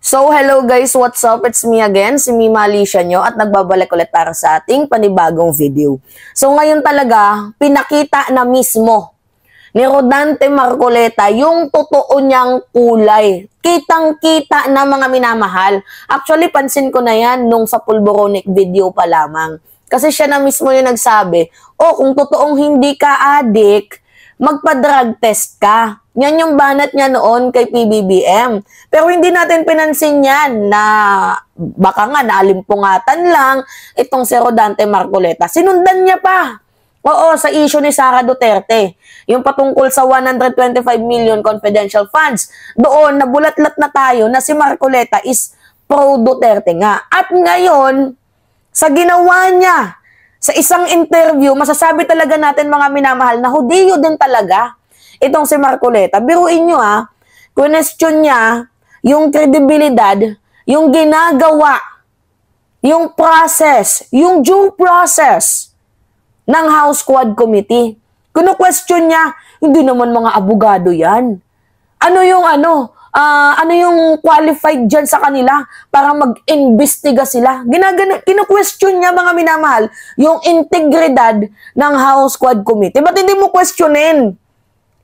So, hello guys, what's up? It's me again, si Mima Alicia nyo, at nagbabalik ulit para sa ating panibagong video. So, ngayon talaga, pinakita na mismo ni Rodante Marcoleta yung totoo niyang kulay. Kitang-kita na mga minamahal. Actually, pansin ko na yan nung sa Pulboronic video pa lamang. Kasi siya na mismo yung nagsabi, kung totoong hindi ka adik, magpa-drug test ka. Yan yung banat niya noon kay PBBM. Pero hindi natin pinansin yan na baka nga naalimpungatan lang itong si Rodante Marcoleta. Sinundan niya pa. Oo, sa issue ni Sara Duterte. Yung patungkol sa 125 million confidential funds. Doon, nabulatlat na tayo na si Marcoleta is pro-Duterte nga. At ngayon, sa ginawa niya, sa isang interview, masasabi talaga natin mga minamahal na hudiyo din talaga itong si Marcoleta. Biruin nyo question niya yung kredibilidad, yung ginagawa, yung process, yung due process ng House Quad Committee. Question niya, hindi naman mga abogado yan. Ano yung qualified dyan sa kanila para mag-imbestiga sila? Kino-question niya mga minamahal yung integridad ng House Quad Committee. Ba't hindi mo questionin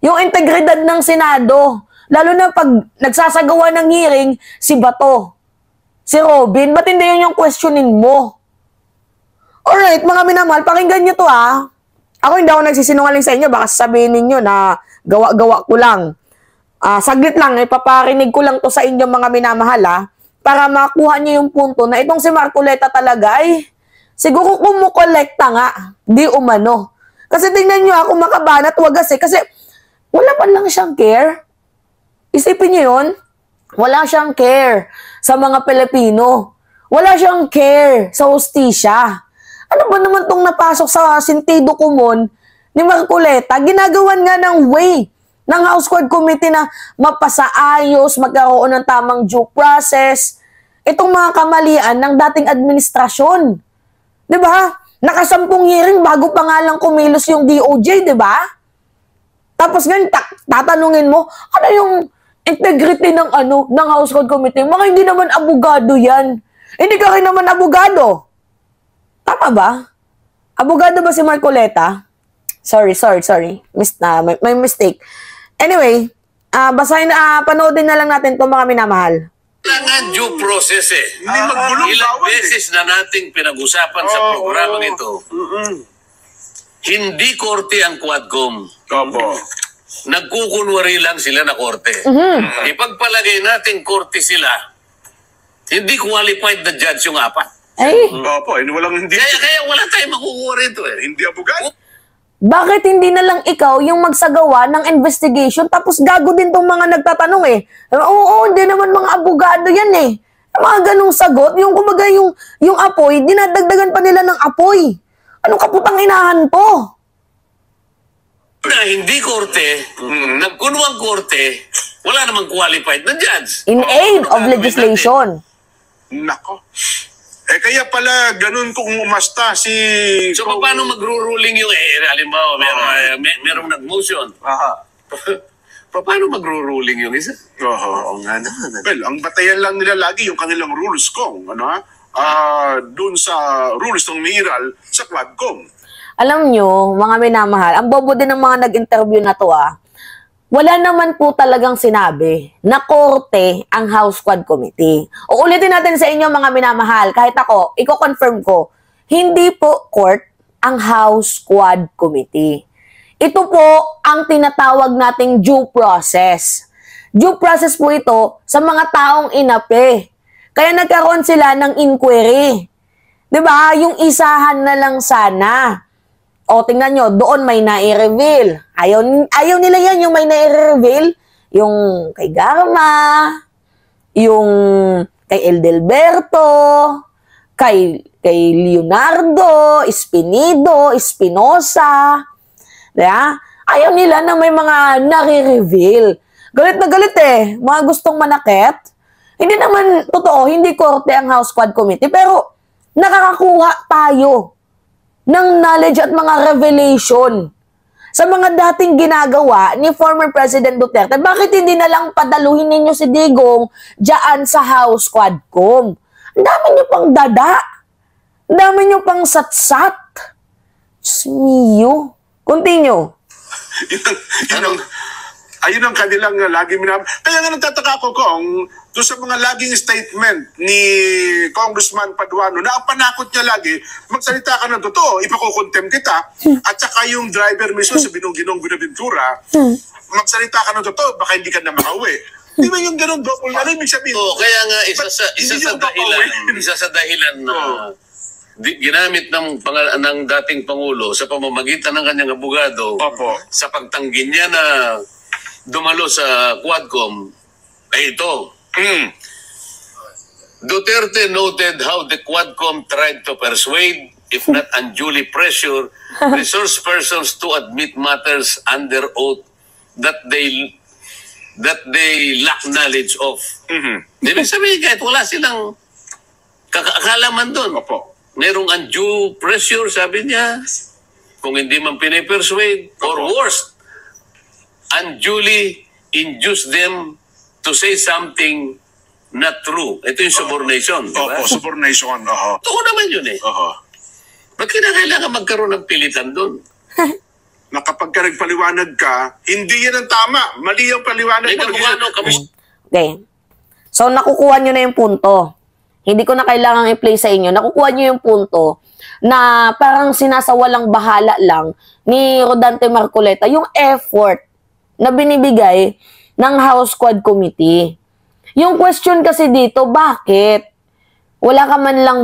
yung integridad ng Senado? Lalo na pag nagsasagawa ng hearing si Bato, si Robin, ba't hindi yun yung questionin mo? Alright, mga minamahal, pakinggan nyo to Ako hindi ako nagsisinungaling sa inyo, baka sabihin ninyo na gawa-gawa ko lang. Saglit lang, paparinig ko lang to sa inyo mga minamahal para makuha nyo yung punto na itong si Marcoleta talaga ay siguro kumukolekta nga, di umano. Kasi tingnan nyo ako makabanat wagas kasi wala pa lang siyang care. Isipin nyo yun, wala siyang care sa mga Pilipino. Wala siyang care sa hustisya. Ano ba naman tong napasok sa sentido komon ni Marcoleta? Ginagawan nga ng way ng House Quad Committee na mapasaayos, magkaroon ng tamang due process, itong mga kamalian ng dating administrasyon. Diba? Nakasampung hearing bago pa nga lang kumilos yung DOJ, diba? Tapos ngayon, tatanungin mo, ano yung integrity ng House Quad Committee? Mga hindi naman abogado yan. Hindi ka rin naman abogado. Tama ba? Abogado ba si Marcoleta? Sorry. May mistake. Anyway, panoodin na lang natin itong mga minamahal. Kailangan due process Ilang beses na nating pinag-usapan sa programang ito. Hindi korte ang Quadcom. Nagkukunwari lang sila na korte. Ipagpalagay natin korte sila, hindi qualified na judge yung apat. Kaya wala tayong makukuha rito Hindi abogado. Bakit hindi na lang ikaw yung magsagawa ng investigation tapos gago din tong mga nagtatanong Oo, hindi naman mga abogado yan Mga ganong sagot, yung kumbaga yung apoy, dinadagdagan pa nila ng apoy. Anong kaputang inahan to? Na hindi korte, nagkunwang korte, wala namang qualified na judge. In aid of legislation. Nako. Kaya pala ganun kung umasta si... So, paano magruruling yung halimbawa, merong nag-motion. Paano magruruling yung isa? Oo nga naman. Well, ang batayan lang nila lagi yung kanilang rules kong, dun sa rules ng miral sa Quadcom. Alam nyo, mga minamahal, ang bobo din ng mga nag-interview na to wala naman po talagang sinabi na korte ang House Quad Committee. Uulitin natin sa inyo mga minamahal, kahit ako, i-confirm ko, hindi po court ang House Quad Committee. Ito po ang tinatawag nating due process. Due process po ito sa mga taong inape. Kaya nagkaroon sila ng inquiry. 'Di ba? Yung isahan na lang sana. Tingnan nyo, doon may nai-reveal. Ayaw nila yan, yung may nai-reveal. Yung kay Garma, yung kay Eldelberto, kay Leonardo, Espinosa. Diba? Ayaw nila na may mga nai-reveal. Galit na galit mga gustong manakit. Hindi naman totoo, hindi korte ang House Quad Committee, pero nakakakuha tayo ng knowledge at mga revelation sa mga dating ginagawa ni former President Duterte, bakit hindi na lang padaluhin ninyo si Digong dyan sa House Quadcom? Ang dami nyo pang dada. Ang dami nyo pang satsat. Smiyo. Continue. Ayun ang kanilang lagi Kaya nga nagtataka ko kung doon sa mga laging statement ni Congressman Paduano na ang panakot niya lagi, magsalita ka ng totoo, ipakukontem kita, at saka yung driver mismo sa Binong-Ginong Buenaventura, magsalita ka ng totoo, baka hindi ka na makauwi. Di ba yung ganun double? Ano ibig sabihin? Kaya nga isa sa dahilan na ginamit ng dating Pangulo sa pamamagitan ng kanyang abogado sa pagtanggi niya na dumalo sa Quadcom ay ito. Duterte noted how the Quadcom tried to persuade, if not unduly pressure, resource persons to admit matters under oath that they lack knowledge of. Ibig sabihin, kahit wala silang kakalaman doon. Merong undue pressure, sabi niya, kung hindi man pinipersuade, or worst, unduly induce them to say something not true. Ito yung subornation. Opo, subornation. Totoo naman yun eh. Ba't kinakailangan magkaroon ng pilitan doon? Na kapag ka nagpaliwanag ka, hindi yan ang tama. Mali yung paliwanag mo. Okay. So, nakukuha nyo na yung punto. Hindi ko na kailangang i-play sa inyo. Nakukuha nyo yung punto na parang sinasawalang bahala lang ni Rodante Marcoleta yung effort na binibigay ng House Quad Committee. Yung question kasi dito, bakit? Wala ka man lang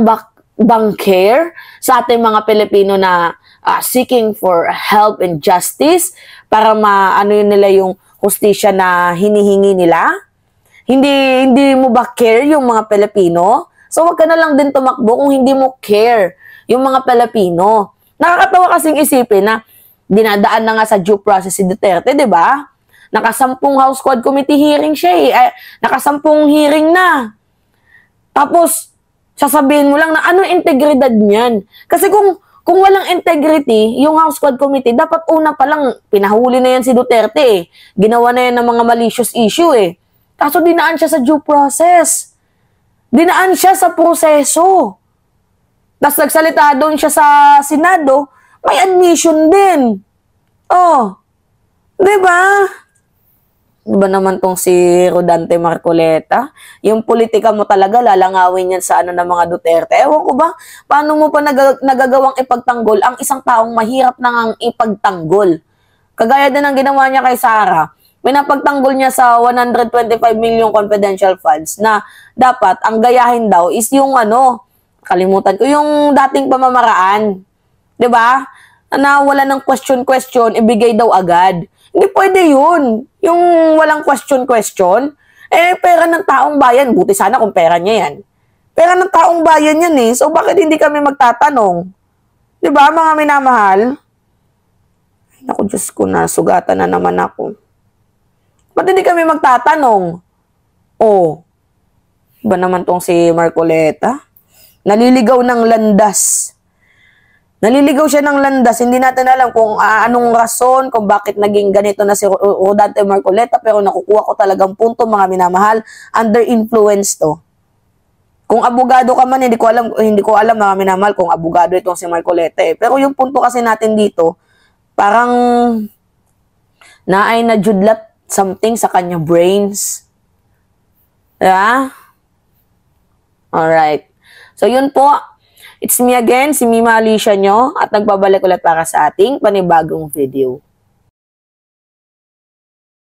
bang care sa ating mga Pilipino na seeking for help and justice para maano yun nila yung hustisya na hinihingi nila? Hindi mo ba care yung mga Pilipino? So wag ka na lang din tumakbo kung hindi mo care yung mga Pilipino. Nakakatawa kasing isipin na dinadaan na nga sa due process si Duterte, di ba? Nakasampung House Quad Committee hearing siya eh. Nakasampung hearing na. Tapos, sasabihin mo lang na ano integridad niyan? Kasi kung walang integrity, yung House Quad Committee, dapat una pa lang, pinahuli na yan si Duterte eh. Ginawa na yan ng mga malicious issue eh. Kaso dinaan siya sa due process. Dinaan siya sa proseso. Tapos nagsalita doon siya sa Senado, may admission din. Oh. Diba? Diba naman tong si Rodante Marcoleta? Yung politika mo talaga, lalangawin yan sa ano ng mga Duterte. Ewan ko ba, paano mo pa nagagawang ipagtanggol ang isang taong mahirap nang ipagtanggol? Kagaya din ang ginawa niya kay Sara. Pinapagtanggol niya sa 125 million confidential funds na dapat ang gayahin daw is yung ano, kalimutan ko, yung dating pamamaraan. Diba? Na wala ng question, ibigay daw agad. Hindi pwede yun. Yung walang question. Eh, pera ng taong bayan. Buti sana kung pera niya yan. Pera ng taong bayan yan eh. So, bakit hindi kami magtatanong? Diba, mga minamahal? Naku, Diyos ko na. Sugatan na naman ako. Ba't hindi kami magtatanong? Oh. Iba naman tong si Marcoleta. Naliligaw ng landas. Naliligaw siya ng landas. Hindi natin alam kung anong rason, kung bakit naging ganito na si Rodante Marcoleta, pero nakukuha ko talagang punto, mga minamahal, under influence to. Kung abogado ka man, hindi ko alam mga minamahal kung abogado itong si Marcoleta eh. Pero yung punto kasi natin dito, parang naay na judlat something sa kanya brains. Yeah? Alright. So yun po. It's me again, si Mima Alicia nyo, at nagbabalik ulit para sa ating panibagong video.